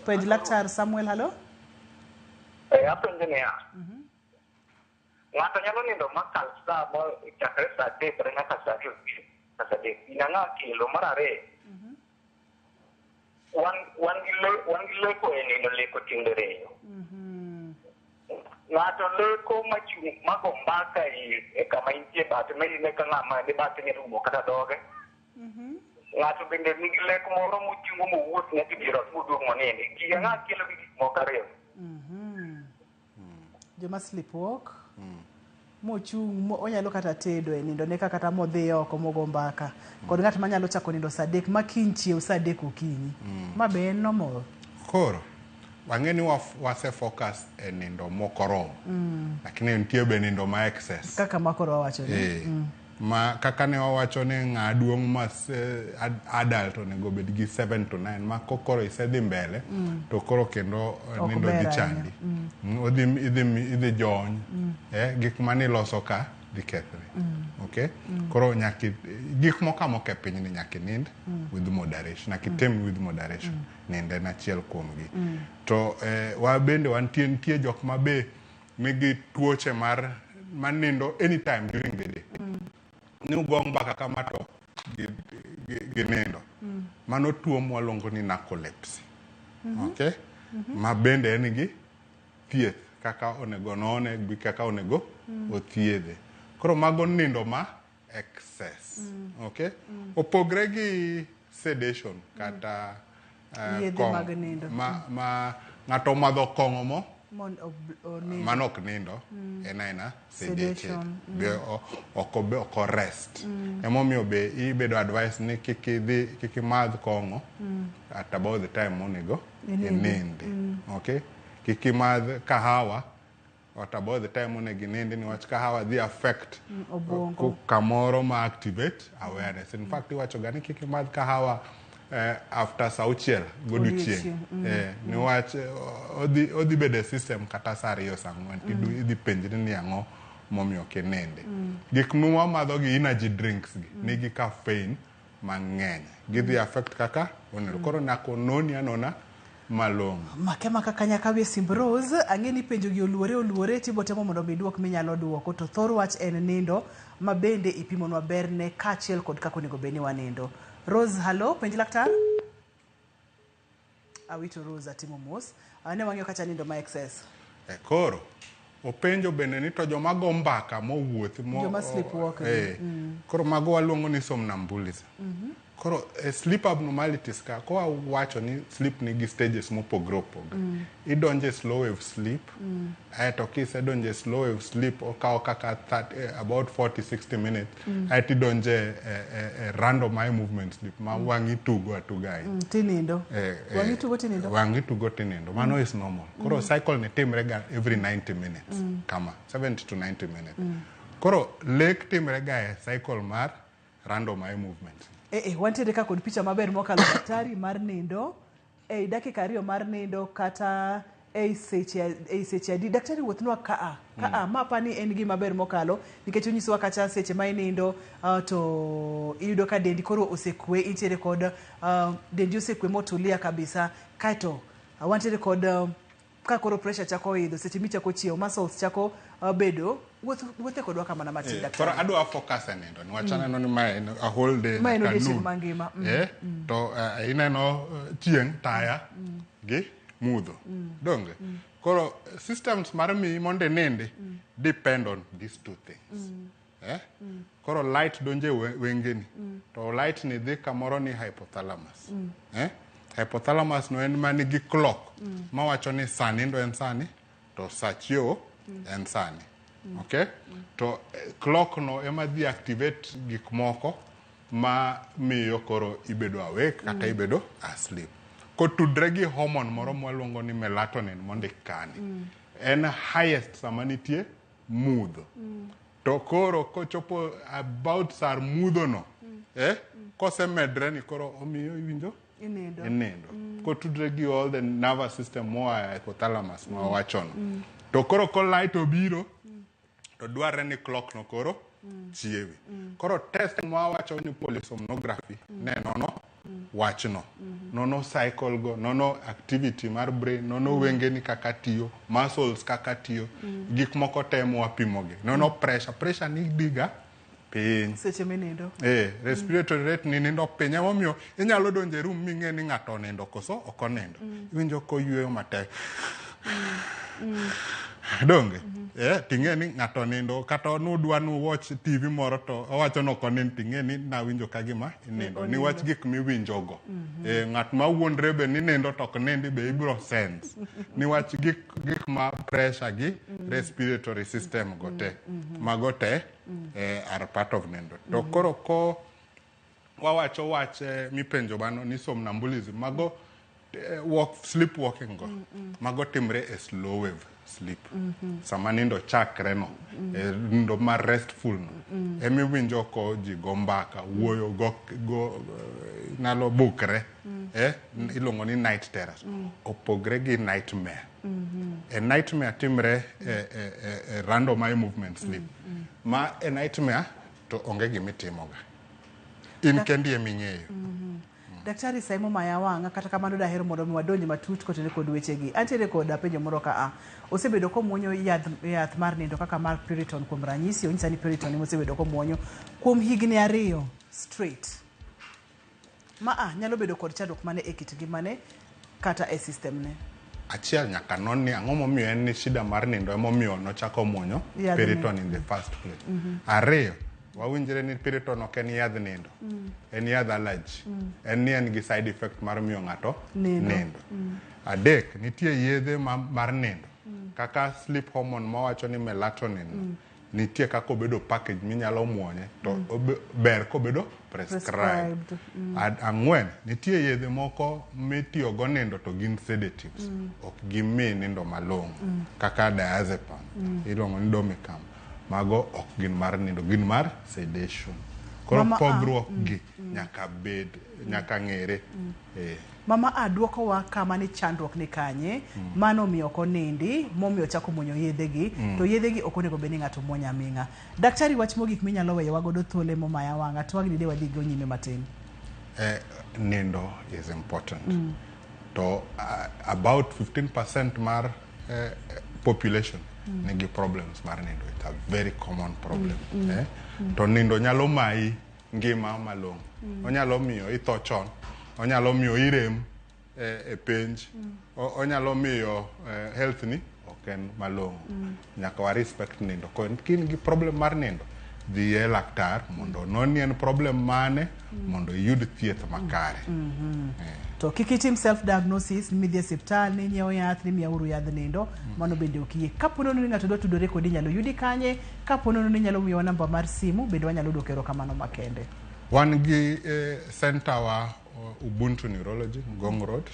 Penj laktar Samuel, halo? Apenjo niya. Ng'ato nyalo nindo makal sa mo chakre sa 3 nyaka sa 10. Inanga kilo marare. Wan gi leko e nindo leko tindereyo. Ng'ato leko mago mbaka e kama intie bate me ne ka ng'ama ne bate ni rumo kata doge. Ng'ato bende nigi leko moro moting'o mowuoth nyaka biro muduong' monindi. Ng'a kilo gi gik moko ariyo. Joma sleepwalk. Mochung' onyalo kata tedo e nindo ne kata modhi oko mogo mbaka. Kod ng'at manyalo chako nindo sa 3 ma kiny chiew sa 3 okinyi. Ma be en normal. Koro wang'eni wase focus e nindo mokoro. Lakini nitie be nindo ma excess. Kaka makoro wawacho ni. Ma kaka ne wawacho ni ng'a duong' mas adult onego bed gi 7 to 9 ma kokoro isedhi mbele to koro kendo nindo dhi chandi. Idhi jony. Gik mani loso ka dhi kethre. Okay? Koro nyaki gik moka moke piny ni nyaki nind with moderation. Nyaki tem with moderation. Ninde na chiel kuom gi. To wa bende wantie jok ma be migi tuoche mar nindo anytime during the day. Ni ugong mbaka kama to gi nindo. Mano tuo mwalongo ni narcolepsy. Okay? Ma bende en gi thieth kaka onego none gi kaka onego othiedhe. Koro mago nindo ma excess. Okay? Opogre gi sedation kata ma ng'ato madho kong'o mo manok nindo ena sedation be oko rest emomiyo be ibedo advice ni kiki madh kong'o at about the time monego inindi. Okay? Kiki madh kahawa at about the time monego inindi niwach kahawa dhi affect kamoro ma activate awareness. In fact iwacho ga ni kiki madh kahawa after sauchiel godiochieng'. Niwach odhi bede system kata sa 2 sa 4 idhi penjri ni ang'o momiyo kinindi. Gik mwa madho gi energy drinks gi nigi caffeine mang'eny. Gidhi affect kaka onero. Koro nako noni anona malong'o. Makema kaka nyaka we simb Rose ang'eni penjo gi oluore tibotemo mondo biduok minyalo duoko to thor wach en nindo ma bende ipimonwa berne kachiel kod kako nego beni wanindo. Rose, halo, penji laktar? Awito Rose atimo mos. Ne wang'yo kacha nindo ma excess. Koro, openjo bende ni to joma go mbaka mowuoth joma sleepwalk. Koro mago waluongo ni somnambulism. Koro sleep abnormalities ka ko wacho ni sleep nigi stages mopogre opogre. Idonje slow wave sleep. Aeto kisedonje slow wave sleep okawo kaka about 40-60 minutes. Aeto idonje random eye movement sleep ma wang'i tugo atuga. Tinindo. Wang'i tugo tinindo. Wang'i tugo tinindo. Mano is normal. Koro cycle ne timre ga every 90 minutes. Kama 70 to 90 minutes. Koro lek timre ga e cycle mar random eye movement. Wantiere ka kod picha maber mokalo daktari mar nindo dakika 2 mar nindo kata seche adi daktari wuothnwa kaa mapa ni en gima maber mokalo nikech onyisowa kacha seche ma inindo to iyudo ka dendi koro osekwe intiere kod dendi osekwe motulia kabisa kaito wantiere kod ka koro pressure chako idho seche michako chiewo muscles chako bedo wuothe kodwa kamana matin daktari. Koro adwa focus e nindo niwach aneno ni ma en a whole day ma en odiochieng' mangima. To ineno chieng' taya gi mudho donge. Koro systems mar mi mondo nindi depend on these two things. Koro light donje wengeni to light ni dhi kamoro ni hypothalamus. Hypothalamus no en mani gi clock mawacho ni sani ndo en sani to sachio en sani. Okay? To clock no ema dhi activate gik moko ma miyo koro ibedo awake kata ibedo asleep. Kotudre gi hormone moro mwaluongo ni melatonin mondo ikani. En highest sama nitie mudho. To koro kochopo about sar mudho no, kose medre ni koro omiyo iwinjo inindo. Kotudre gi all the nervous system moa hypothalamus ma wachono. To koro ko light obiro to dwarre ni clock no koro chiewi. Koro test ma wacho ni polysomnography ne nono wachno. Nono cycle go, nono activity mar brain, nono wengeni kaka tiyo, muscles kaka tiyo, gik moko temo wapimogi. Nono pressure ni diga piny. Seche minindo. Respiratory rate ni nindo piny. Emomiyo inyalo donje room ming'e ni ng'ato nindo koso ok onindo. Iwinjo koyueyo matek. Donge. Ting'e ni ng'ato nindo kata nudwa nu watch TV moro to owacho no konind ting'e ni nawinjo kagima inindo. Niwach gik miwinjo go. Ng'at ma wuondre be ni nindo to ok nindi be ibro sense. Niwach gik ma pressure gi respiratory system go te. Mago te are part of nindo. To koro ko wawacho wach mipenjo bano ni somnambulism mago sleepwalking go. Mago timre e slow wave sleep. Sama nindo chakre no. Nindo ma restful no. Emi winjo ko ji go mbaka, wuoyo go nalo bukre. Ilongo ni night terrors. Opogre gi nightmare. A nightmare timre random eye movement sleep. Ma a nightmare to onge gimitimoga. In kendi eming'eyo. Daktari Saimo Mayawanga kata kamano dahero mondo wadonji matut kotene kod wechegi. Antiere kod penjo moro ka osebedo komuonyo yath mar nindo kaka mar Piriton kuom ranyisi onyisa ni Piriton osebedo komuonyo kuom higni 2 straight. Nyalo bedo kod chandruok mane e kit ngimane kata e system ne. Achiel nyaka non ni ang'o momiyo en ni shida mar nindo emomiyo nochako muonyo Piriton in the first place. Ariyo, wawinjre ni Piriton ok en yadh nindo. En yadh allergy. En ni en gi side effect mar miyo ng'ato nindo. Adek, nitie yedhe mar nindo. Kaka sleep hormone mawacho ni melatonin. Nitie kako bedo package minyalo muonye to ber ko bedo prescribed. Ang'wen, nitie yedhe moko mitiyo go nindo to gin sedatives. Ok gimi nindo malong'o. Kaka diazepam. Iluongo ni Domicam. Mago ok gin mar nindo, gin mar sedation. Koro pogruok gi nyaka bed, nyaka ng'ere. Mama duoko wa kama ni chandruok ni kanye, mano miyo konindi, momiyo chako muonyo yedhegi, to yedhegi ok onego bed ni ng'ato muonyo aming'a. Daktari wach mogik minyalo weyo wagodo thuolo mo Mayawanga, to wagni de wadhi go nyime matin. Nindo is important. To about 15% mar population nigi problems mar nindo. It's a very common problem. To nindo nyalo mai ngima malong'o. Onyalo miyo itho chon. Onyalo miyo irem e penj. Onyalo miyo health ni ok en malong'o. Nyaka wa respect nindo. Kin gi problem mar nindo, dhi e laktar mondo non en problem mane mondo yud thieth makare. To kikitim self diagnosis midhi hospital ni nyiewo yath ni miyauru yadh nindo mano bende okie. Kapono ni ng'ato dwa tudore kodi nyalo yudi kanye, kapono ni nyalo miyowa namba mar simu bende wanyalo dokero kamano makende. Wan gi center wa Ubuntu Neurology Ngong Road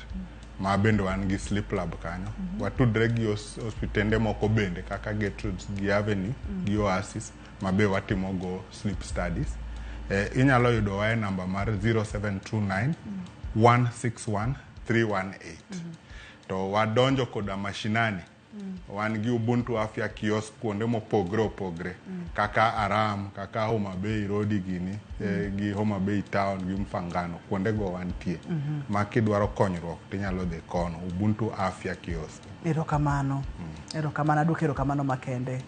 ma bende wan gi sleep lab kanyo. Watudre gi hospitende moko bende kaka Gertrude gi Avenue gi Oasis ma be watimo go sleep studies. Inyalo yudo wa e namba mar 0729 161 318. To wadonjo koda mashinani wan gi Ubuntu Afya Kiosk kuonde mopogre opogre kaka Aram, kaka Homa Bay Road gini, gi Homa Bay Town gi Mfangano kuonde go wantie. Ma kidwaro konyruok tinyalo dhi kono Ubuntu Afya Kiosk. Erokamano. Erokamano aduok erokamano makende.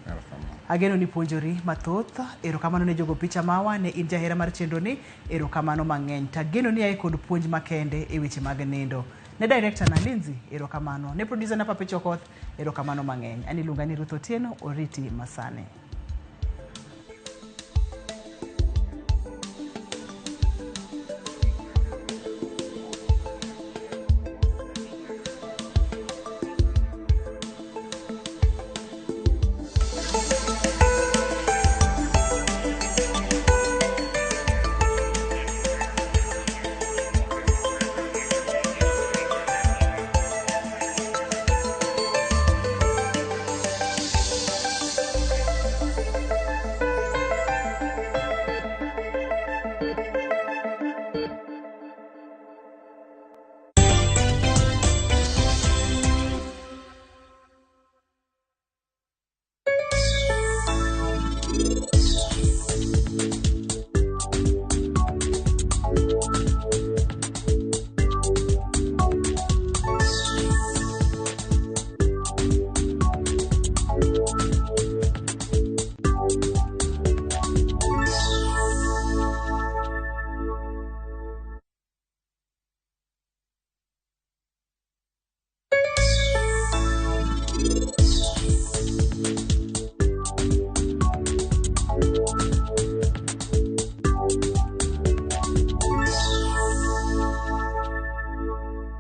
Ageno ni puonjori mathoth. Erokamano ne jogo picha mawa ne in jahera mar chenro ni. Erokamano mang'eny. Tageno ni ai kod puonj makende e weche mag nindo. Ne director na Lindsay, erokamano. Ne producer na Pape Chokoth, erokamano mang'eny. Ani luonga ni Ruth Otieno, oriti masane.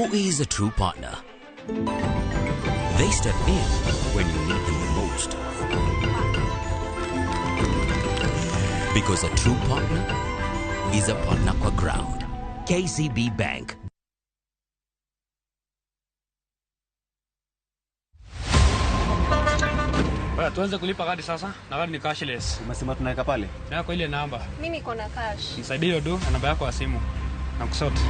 Who is a true partner? They step in when you need them the most. Because a true partner is a partner kwa ground. KCB Bank. Tuanze kulipa kadi sasa, na kadi ni cashless. Umesema tunaweka pale? Yako ile namba. Mimi niko na cash. Nisaidie do na namba yako ya simu. Na kusote.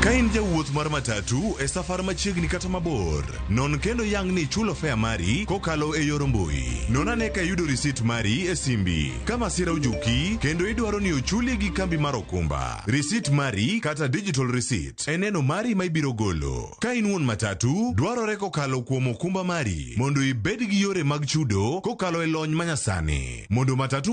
Kain jawuoth mar matatu e safar machiegni kata mabor. Non kendo yang ni chulo fare mari kokalo e yor mbui. Non ane ka yudo receipt mari e simbi. Kama sira ujuki kendo idwaro ni ochuli gi kambi mar okumba. Receipt mari kata digital receipt. Eneno mari ma ibiro golo. Kain wuon matatu dwarore kokalo kuom okumba mari mondo ibed gi yore mag chudo kokalo e lony manyasani. Mondo matatu